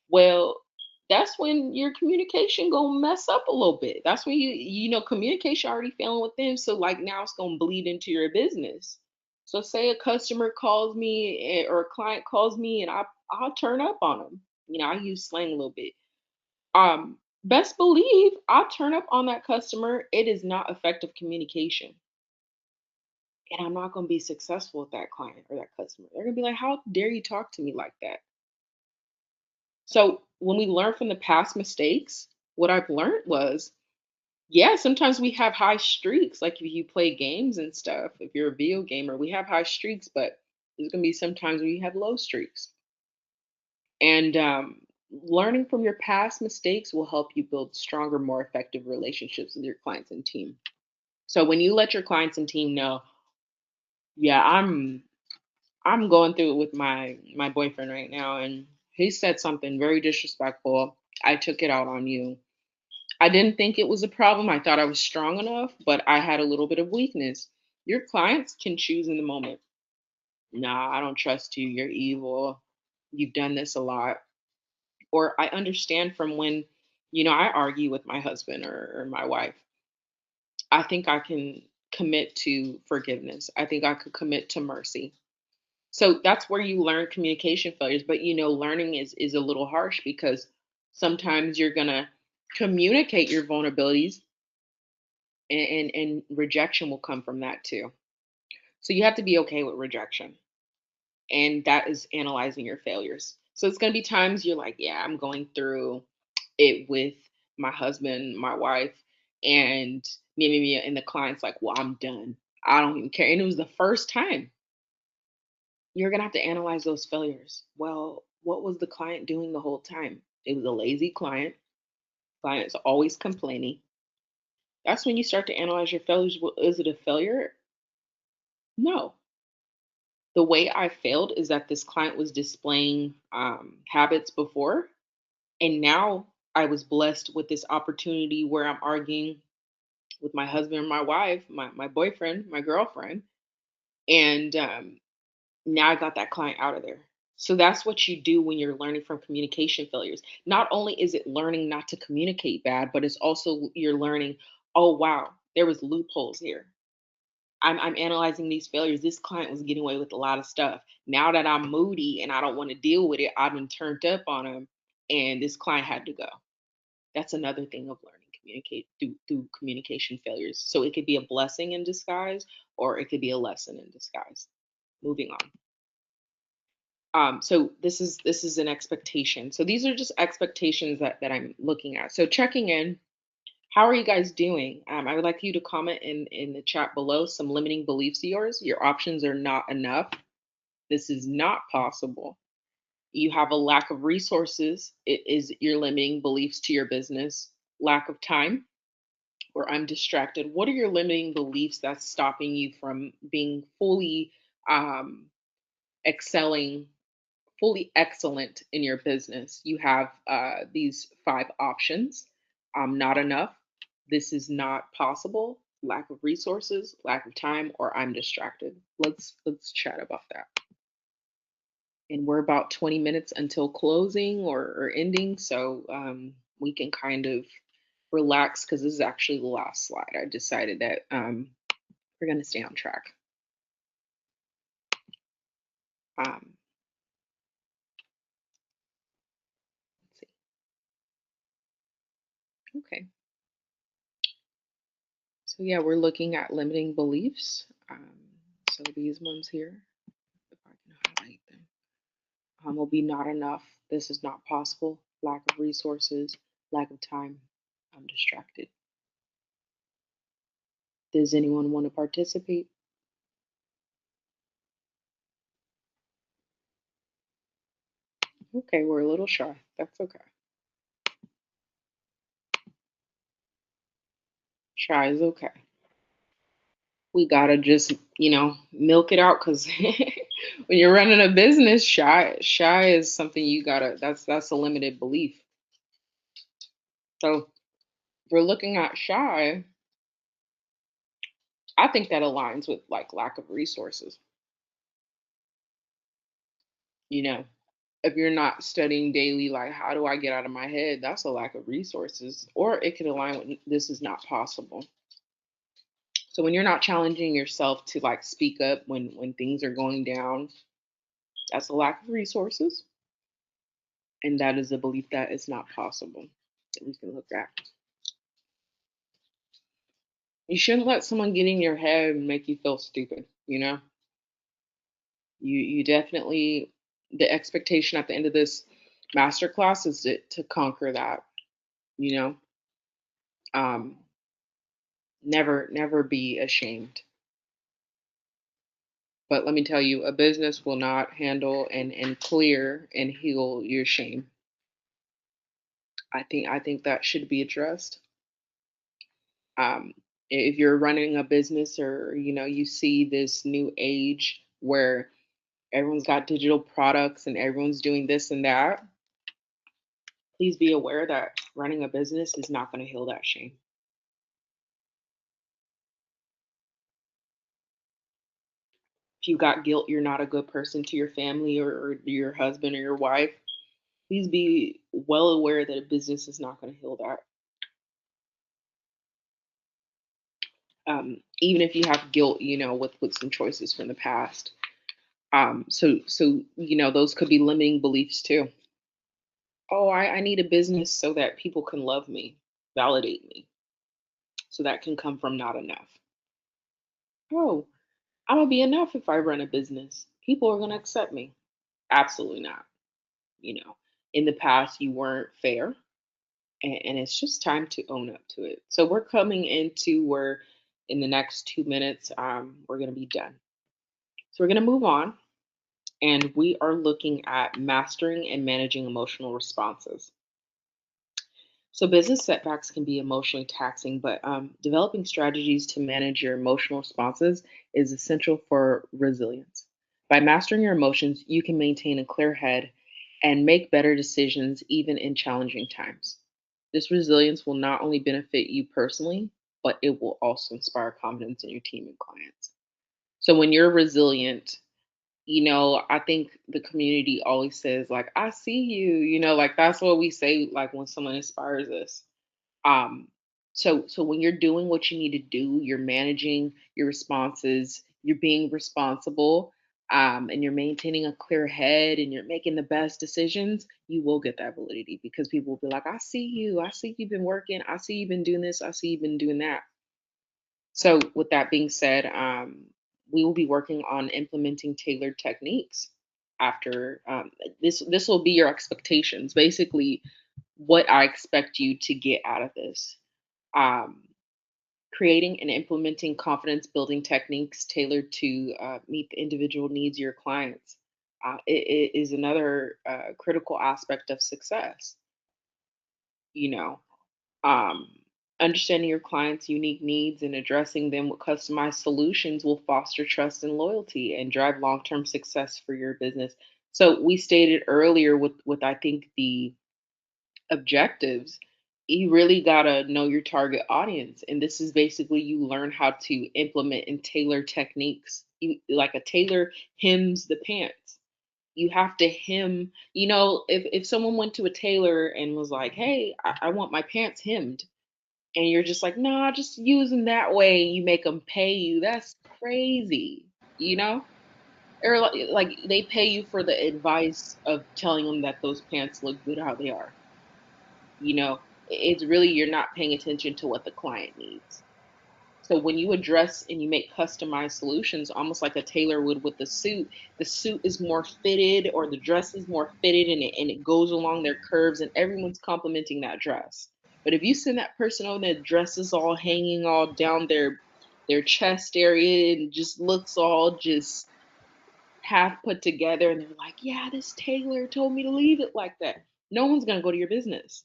Well, that's when your communication gonna mess up a little bit. That's when communication already failing with them. So like now it's gonna bleed into your business. So say a customer calls me or a client calls me and I'll turn up on them. I use slang a little bit. Best believe I'll turn up on that customer. It is not effective communication. And I'm not gonna be successful with that client or that customer. They're gonna be like, how dare you talk to me like that? So when we learn from the past mistakes, what I've learned was, yeah, sometimes we have high streaks. Like if you play games and stuff, if you're a video gamer, we have high streaks, but there's going to be sometimes where you have low streaks. And learning from your past mistakes will help you build stronger, more effective relationships with your clients and team. So when you let your clients and team know, yeah, I'm going through it with my boyfriend right now, and he said something very disrespectful. I took it out on you. I didn't think it was a problem. I thought I was strong enough, but I had a little bit of weakness. Your clients can choose in the moment. Nah, I don't trust you. You're evil. You've done this a lot. Or I understand from when, I argue with my husband or my wife. I think I can commit to forgiveness. I think I could commit to mercy. So that's where you learn communication failures. But learning is a little harsh because sometimes you're gonna communicate your vulnerabilities, and rejection will come from that too. So you have to be okay with rejection, and that is analyzing your failures. So it's going to be times you're like, yeah, I'm going through it with my husband, my wife, and me, and the client's like, well, I'm done. I don't even care. And it was the first time. You're going to have to analyze those failures. Well, what was the client doing the whole time? It was a lazy client. Client's always complaining. That's when you start to analyze your failures. Well, is it a failure? No. The way I failed is that this client was displaying habits before, and now I was blessed with this opportunity where I'm arguing with my husband or my wife, my boyfriend, my girlfriend, and now I got that client out of there. So that's what you do when you're learning from communication failures. Not only is it learning not to communicate bad, but it's also you're learning, oh wow, there was loopholes here. I'm analyzing these failures. This client was getting away with a lot of stuff. Now that I'm moody and I don't want to deal with it, I've been turned up on him, and this client had to go. That's another thing of learning. communicate through communication failures. So it could be a blessing in disguise, or it could be a lesson in disguise. Moving on. So this is an expectation. So these are just expectations that I'm looking at. So checking in. How are you guys doing? I would like you to comment in the chat below some limiting beliefs of yours. Your options are not enough. This is not possible. You have a lack of resources. It is your limiting beliefs to your business. Lack of time, or I'm distracted. What are your limiting beliefs that's stopping you from being fully um, excelling, fully excellent in your business? You have these five options. Not enough. This is not possible. Lack of resources, lack of time, or I'm distracted. Let's chat about that. And we're about 20 minutes until closing or ending, so we can kind of relax because this is actually the last slide. I decided that we're going to stay on track. Um, let's see. Okay. So yeah, we're looking at limiting beliefs. So these ones here, if I can highlight them, will be not enough. This is not possible. Lack of resources, lack of time. I'm distracted. Does anyone want to participate? Okay, we're a little shy. That's okay. Shy is okay. We gotta just, milk it out because when you're running a business, shy is something you gotta. That's a limited belief. So if we're looking at shy, I think that aligns with like lack of resources. You know, if you're not studying daily, like how do I get out of my head? That's a lack of resources. Or it could align with this is not possible. So when you're not challenging yourself to like speak up when things are going down, that's a lack of resources. And that is a belief that is not possible that we can look at. You shouldn't let someone get in your head and make you feel stupid, you know? You definitely the expectation at the end of this masterclass is to conquer that, you know? Um never be ashamed. But let me tell you, a business will not handle and clear and heal your shame. I think that should be addressed. Um, if you're running a business or you see this new age where everyone's got digital products and everyone's doing this and that, please be aware that running a business is not going to heal that shame. If you got guilt, you're not a good person to your family or your husband or your wife, please be well aware that a business is not going to heal that. Even if you have guilt, with some choices from the past. So those could be limiting beliefs too. Oh, I need a business so that people can love me, validate me. So that can come from not enough. Oh, I'm gonna be enough if I run a business. People are gonna accept me. Absolutely not. You know, in the past you weren't fair, and it's just time to own up to it. So we're coming into where in the next 2 minutes, we're gonna be done. So we're gonna move on, and we are looking at mastering and managing emotional responses. So, business setbacks can be emotionally taxing, but developing strategies to manage your emotional responses is essential for resilience. By mastering your emotions, you can maintain a clear head and make better decisions even in challenging times. This resilience will not only benefit you personally, but it will also inspire confidence in your team and clients. So, when you're resilient, I think the community always says, like, I see you, like that's what we say, like when someone inspires us. Um, so when you're doing what you need to do, you're managing your responses, you're being responsible. and you're maintaining a clear head and you're making the best decisions, you will get that validity because people will be like, I see you. I see you've been working. I see you've been doing this. I see you've been doing that. So, with that being said, we will be working on implementing tailored techniques after this will be your expectations. Basically, what I expect you to get out of this. Um, Creating and implementing confidence building techniques tailored to meet the individual needs of your clients. It is another critical aspect of success. You know, um, understanding your clients' unique needs and addressing them with customized solutions will foster trust and loyalty and drive long-term success for your business. So we stated earlier with I think the objectives, you really gotta know your target audience. And this is basically you learn how to implement and tailor techniques. You like a tailor hems the pants. You have to hem, if someone went to a tailor and was like, hey, I want my pants hemmed, and you're just like, nah, just use them that way, and you make them pay you, that's crazy, you know? Or like they pay you for the advice of telling them that those pants look good how they are. It's really you're not paying attention to what the client needs. So when you address and you make customized solutions, almost like a tailor would with the suit is more fitted or the dress is more fitted and it goes along their curves and everyone's complimenting that dress. But if you send that person over their dress is all hanging all down their chest area and just looks all just half put together and they're like, yeah, this tailor told me to leave it like that. No one's gonna go to your business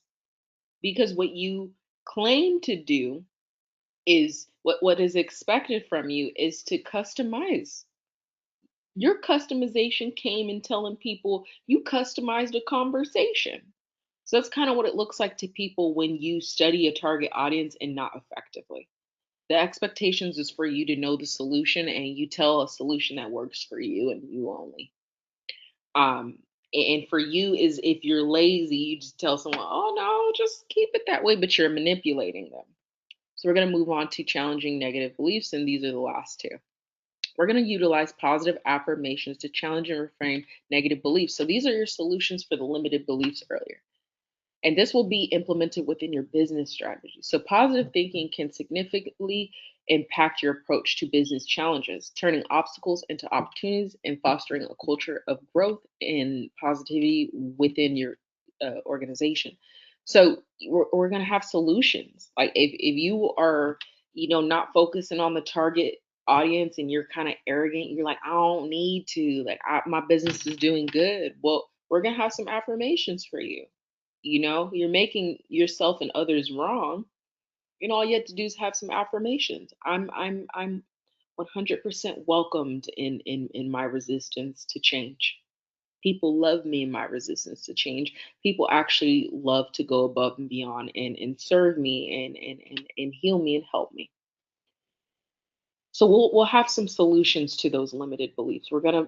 because what you claim to do is what is expected from you is to customize. Your customization came in telling people you customized a conversation. So that's kind of what it looks like to people when you study a target audience and not effectively. The expectations is for you to know the solution and you tell a solution that works for you and you only. And for you is if you're lazy, you just tell someone, "Oh no, just keep it that way," but you're manipulating them. So we're going to move on to challenging negative beliefs, and these are the last two. We're going to utilize positive affirmations to challenge and reframe negative beliefs. So these are your solutions for the limited beliefs earlier. And this will be implemented within your business strategy. So, positive thinking can significantly impact your approach to business challenges, turning obstacles into opportunities and fostering a culture of growth and positivity within your organization. So, we're going to have solutions. Like, if you are, not focusing on the target audience and you're kind of arrogant, you're like, I don't need to, like, my business is doing good. Well, we're going to have some affirmations for you. You're making yourself and others wrong. All you have to do is have some affirmations. I'm 100% welcomed in my resistance to change. People love me in my resistance to change. People actually love to go above and beyond and serve me and heal me and help me. So we'll have some solutions to those limited beliefs. We're gonna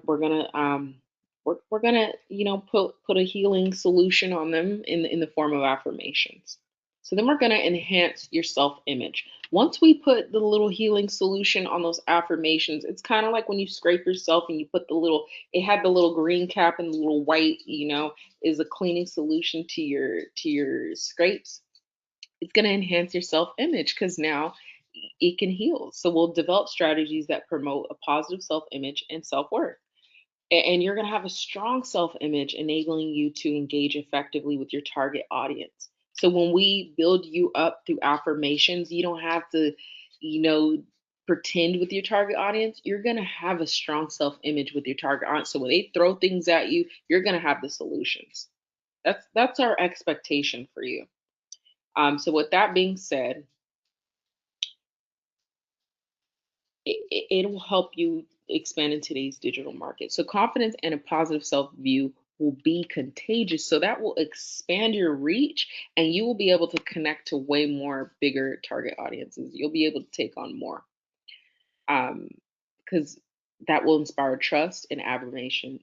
put a healing solution on them in the form of affirmations. So then we're gonna enhance your self image. Once we put the little healing solution on those affirmations, it's kind of like when you scrape yourself and you put it had the little green cap and the little white, is a cleaning solution to your scrapes. It's going to enhance your self image because now it can heal. So we'll develop strategies that promote a positive self image and self worth. And you're going to have a strong self image, enabling you to engage effectively with your target audience. So when we build you up through affirmations, you don't have to, you know, pretend with your target audience. You're going to have a strong self image with your target audience. So when they throw things at you, you're going to have the solutions. That's our expectation for you. So with that being said, it will help you expand in today's digital market. So confidence and a positive self view will be contagious. So that will expand your reach and you will be able to connect to way more bigger target audiences. You'll be able to take on more. Because that will inspire trust and admiration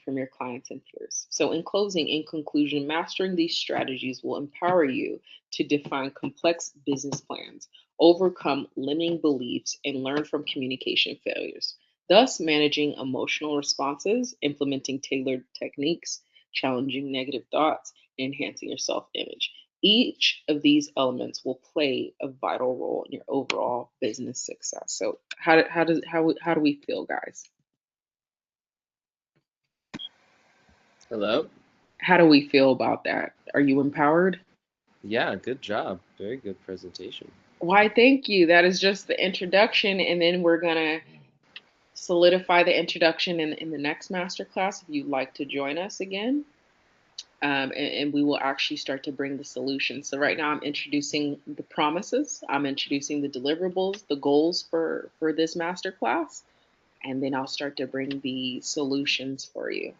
from your clients and peers. So, in conclusion, mastering these strategies will empower you to define complex business plans, overcome limiting beliefs, and learn from communication failures. thus managing emotional responses, implementing tailored techniques, challenging negative thoughts, and enhancing your self image. Each of these elements will play a vital role in your overall business success. So, how do we feel, guys? Hello? How do we feel about that? Are you empowered? Yeah, good job. Very good presentation. Why, thank you. That is just the introduction, and then we're gonna solidify the introduction in the next masterclass if you'd like to join us again. And we will actually start to bring the solutions. So right now, I'm introducing the promises. I'm introducing the deliverables, the goals for this masterclass, and then I'll start to bring the solutions for you.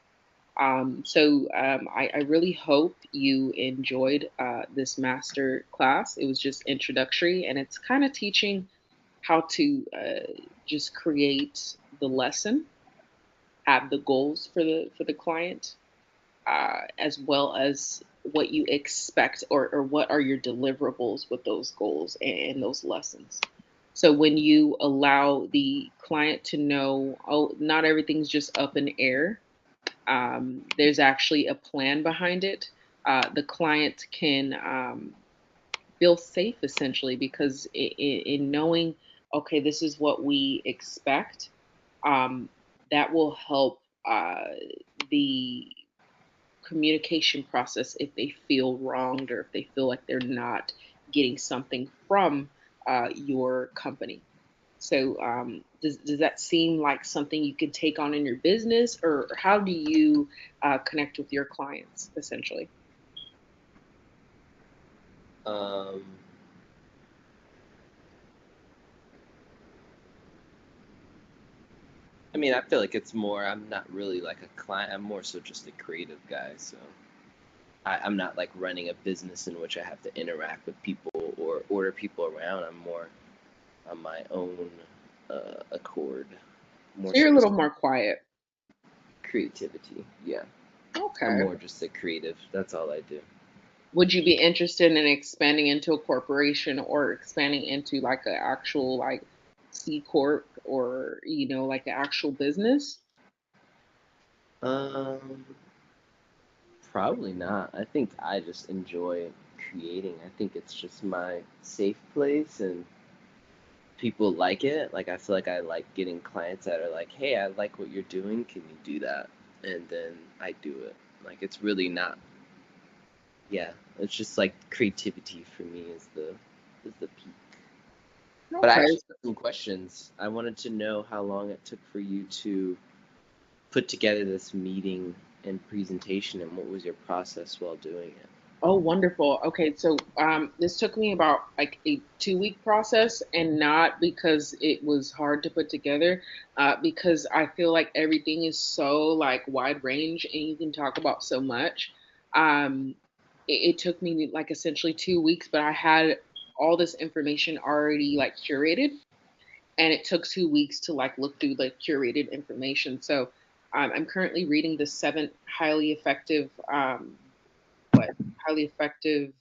I really hope you enjoyed this master class. It was just introductory, and it's kind of teaching how to just create the lesson, have the goals for the client, as well as what you expect or what are your deliverables with those goals and those lessons. So when you allow the client to know, oh, not everything's just up in air, there's actually a plan behind it. The client can feel safe essentially because in knowing, okay, this is what we expect, um, that will help the communication process if they feel wronged or if they feel like they're not getting something from your company. So, does that seem like something you can take on in your business, or how do you connect with your clients essentially? Um, I mean, I feel like it's more, I'm not really like a client, I'm more so just a creative guy. So I'm not like running a business in which I have to interact with people or order people around. I'm more on my own accord, more So you're so a just little more quiet. creativity. Yeah, I'm Okay. more just a creative. That's all I do. Would you be interested in expanding into a corporation or expanding into like an actual like C corp or like an actual business? Um, Probably not. I think I just enjoy creating. I think it's just my safe place and people like it. Like I feel like I like getting clients that are like, "Hey, I like what you're doing. Can you do that?" And then I do it. Like it's really not. Yeah, it's just like creativity for me is the peak. But I Okay. actually have some questions. I wanted to know how long it took for you to put together this meeting and presentation, and what was your process while doing it. Oh, wonderful. Okay, so this took me about like a 2 week process, and not because it was hard to put together, because I feel like everything is so like wide range, and you can talk about so much. Um, it took me like essentially 2 weeks, but I had all this information already like curated, and it took 2 weeks to like look through the curated information. So I'm currently reading the what highly effective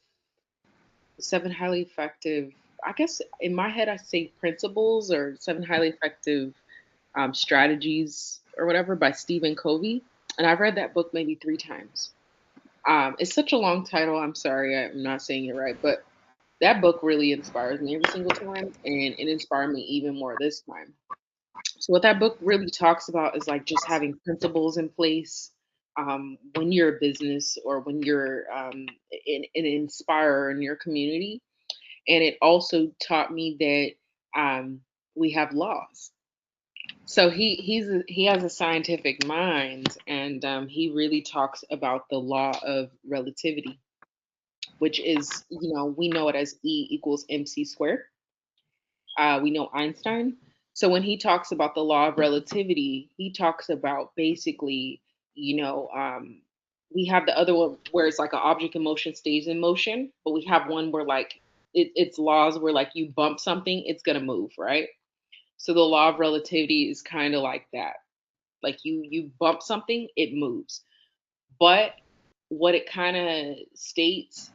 seven highly effective, I guess in my head I say principles or seven highly effective strategies or whatever by Stephen Covey. And I've read that book maybe 3 times. It's such a long title. I'm sorry, I'm not saying it right, but that book really inspires me every single time, and it inspired me even more this time. So what that book really talks about is like just having principles in place when you're a business or when you're an inspirer in your community. And it also taught me that we have laws. So he has a scientific mind, and he really talks about the law of relativity, which is we know it as E equals mc squared. We know Einstein. So when he talks about the law of relativity, he talks about basically, you know, um, we have the other one where it's like an object in motion stays in motion, but we have one where like it's laws where like you bump something, it's gonna move, right? So the law of relativity is kind of like that. Like you bump something, it moves. But what it kind of states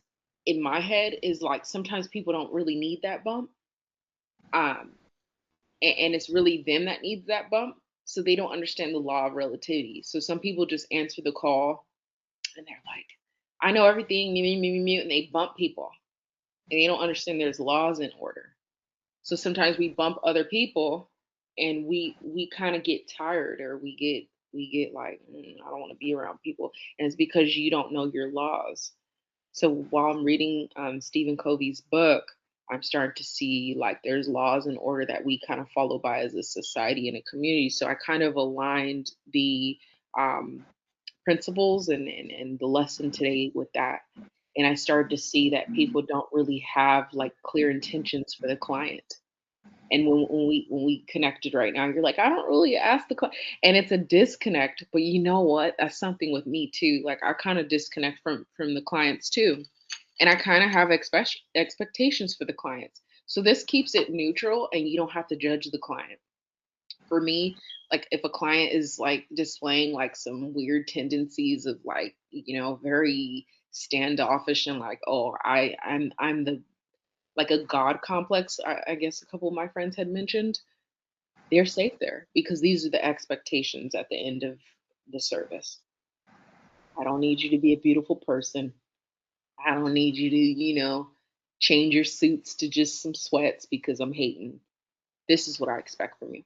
in my head is like sometimes people don't really need that bump. Um, and it's really them that needs that bump. So they don't understand the law of relativity. So some people just answer the call and they're like, I know everything, and they bump people. And they don't understand there's laws in order. So sometimes we bump other people and we kind of get tired, or we get like, I don't want to be around people. And it's because you don't know your laws. So while I'm reading Stephen Covey's book, I'm starting to see like there's laws and order that we kind of follow by as a society and a community. So I kind of aligned the um, principles and the lesson today with that. And I started to see that people don't really have like clear intentions for the client. And when we connected right now, you're like, I don't really ask the client, and it's a disconnect. But you know what? That's something with me too. Like I kind of disconnect from the clients too, and I kind of have expectations for the clients. So this keeps it neutral, and you don't have to judge the client. For me, like if a client is like displaying like some weird tendencies of like, very standoffish and like, oh, I'm the like a god complex, I guess a couple of my friends had mentioned, they're safe there because these are the expectations at the end of the service. I don't need you to be a beautiful person. I don't need you to, change your suits to just some sweats because I'm hating. This is what I expect from you.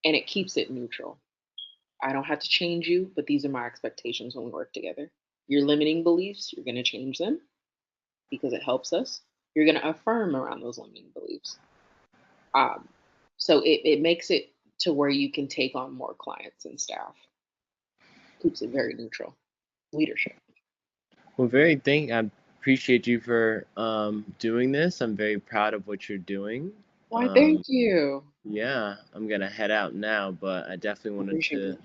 And it keeps it neutral. I don't have to change you, but these are my expectations when we work together. Your limiting beliefs, you're going to change them because it helps us. You're going to affirm around those limiting beliefs. Um, so it makes it to where you can take on more clients and staff. Keeps it very neutral. Leadership. Well, I appreciate you for doing this. I'm very proud of what you're doing. Why, Um, thank you. yeah, I'm gonna head out now, but I definitely I wanted appreciate it.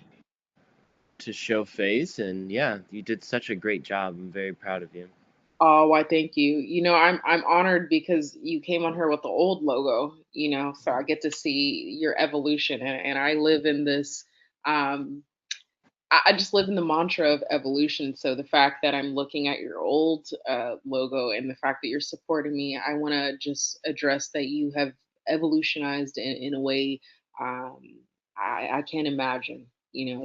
to show face, and yeah, you did such a great job. I'm very proud of you. Oh, why, thank you. I'm honored because you came on here with the old logo, so I get to see your evolution, and I live in this um I just live in the mantra of evolution. So the fact that I'm looking at your old logo and the fact that you're supporting me, I want to just address that you have evolutionized in a way um, I can't imagine.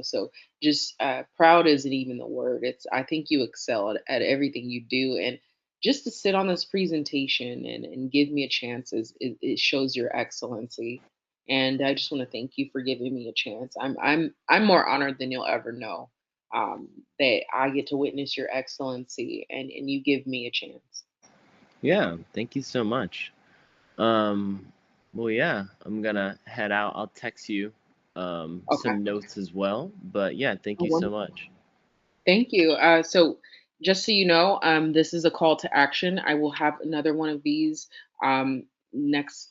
So just proud isn't even the word. I think you excel at everything you do, and just to sit on this presentation and give me a chance it shows your excellency, and I just want to thank you for giving me a chance. I'm more honored than you'll ever know that I get to witness your excellency and you give me a chance. Yeah, thank you so much. Um, well, yeah, I'm gonna head out. I'll text you Okay. some notes as well. But yeah, thank Oh, you so wonderful. much. Thank you. So, just so you know, this is a call to action. I will have another one of these next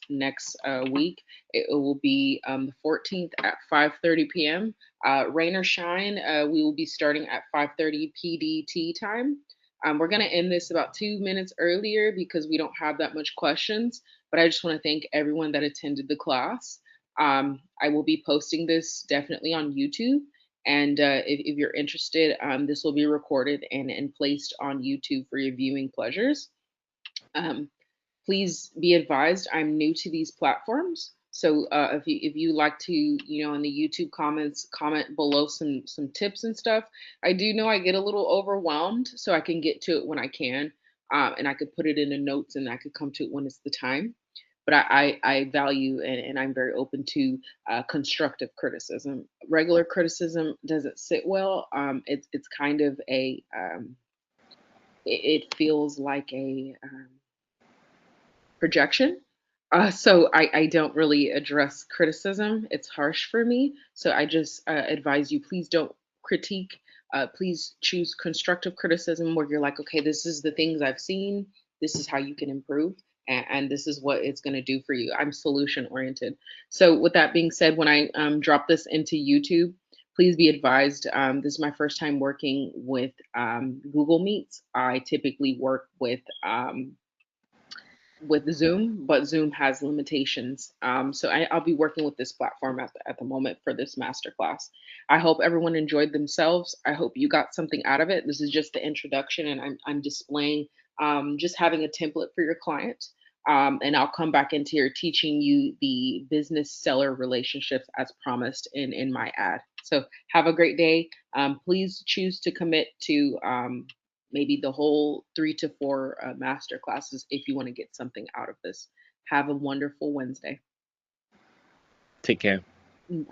week. It will be the 14th at 5:30 p.m. Rain or shine, we will be starting at 5:30 PDT time. We're going to end this about 2 minutes earlier because we don't have that much questions. But I just want to thank everyone that attended the class. I will be posting this definitely on YouTube. And if you're interested, this will be recorded and placed on YouTube for your viewing pleasures. Um, Please be advised, I'm new to these platforms. So if you like to, in the YouTube comments, comment below some tips and stuff. I do know I get a little overwhelmed, so I can get to it when I can, and I could put it in the notes, and I could come to it when it's the time. But I value and I'm very open to constructive criticism. Regular criticism doesn't sit well. It's kind of it feels like a projection. So I don't really address criticism. It's harsh for me. So I just advise you, please don't critique. Please choose constructive criticism where you're like, okay, this is the things I've seen. This is how you can improve. And this is what it's going to do for you. I'm solution oriented. So, with that being said, when I drop this into YouTube, please be advised this is my first time working with Google Meets. I typically work with Zoom, but Zoom has limitations. So I'll be working with this platform at the moment for this masterclass. I hope everyone enjoyed themselves. I hope you got something out of it. This is just the introduction, and I'm displaying just having a template for your client. And I'll come back into here teaching you the business seller relationships as promised in my ad. So have a great day. Please choose to commit to maybe the whole 3 to 4 master classes if you want to get something out of this. Have a wonderful Wednesday. Take care. Bye.